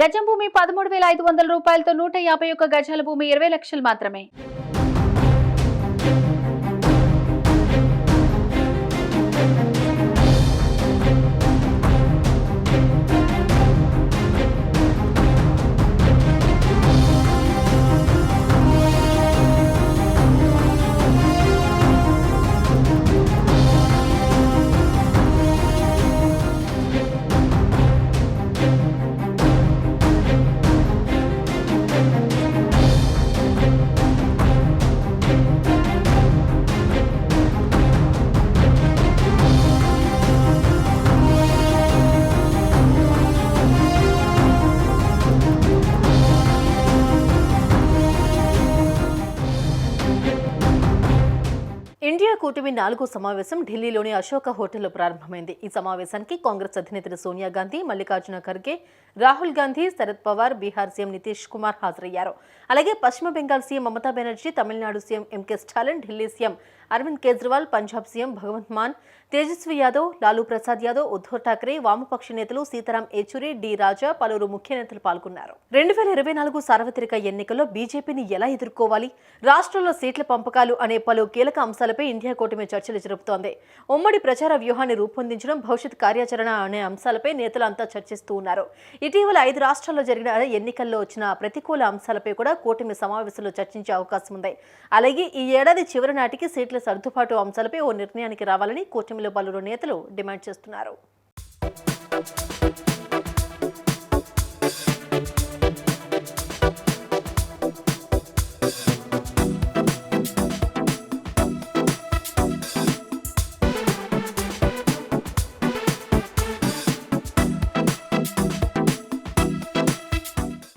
గజం భూమి 13,500 రూపాయలతో 151 గజాల భూమి 20 లక్షలు మాత్రమే. ఇండియా కూటమి 4వ సమావేశం ఢిల్లీలోని అశోక హోటల్లో ప్రారంభమైంది. ఈ సమావేశానికి కాంగ్రెస్ అధినేత్రి సోనియా గాంధీ, మల్లికార్జున ఖర్గే, రాహుల్ గాంధీ, శరద్ పవార్, బీహార్ సీఎం నితీష్ కుమార్ హాజరయ్యారు. అలాగే పశ్చిమ Bengal CM Mamata Banerjee, Tamil Nadu CM MK Stalin, Delhi CM Arvind Kejriwal, Punjab CM Bhagwant Mann, Tejashwi Yadav, Lalu Prasad Yadav, Uddhav Thackeray, వామపక్ష నేతలు సీతారాం ఏచూరి, డి రాజా, పలువురు ముఖ్య నేతలు పాల్గొన్నారు. 2024 సార్వత్రిక ఎన్నికల్లో బీజేపీని ఎలా ఎదుర్కోవాలి, రాష్ట్రంలో సీట్ల పంపకాలు అనే పలు కీలక అంశాలపై ఇండియా కూటమి చర్చలు జరుపుతోంది. ఉమ్మడి ప్రచార వ్యూహాన్ని రూపొందించడం, భవిష్యత్ కార్యాచరణ అనే అంశాలపై నేతలు అంతా చర్చిస్తూ ఉన్నారు. ఇటీవల 5 రాష్ట్రాల్లో జరిగిన ఎన్నికల్లో వచ్చిన ప్రతికూల అంశాలపై కూడా కూటమి సమావేశంలో చర్చించే అవకాశం ఉంది. అలాగే ఈ ఏడాది చివరి నాటికి సీట్ల సర్దుబాటు అంశాలపై ఓ నిర్ణయానికి రావాలని కూటమిలో పలువురు నేతలు డిమాండ్ చేస్తున్నారు.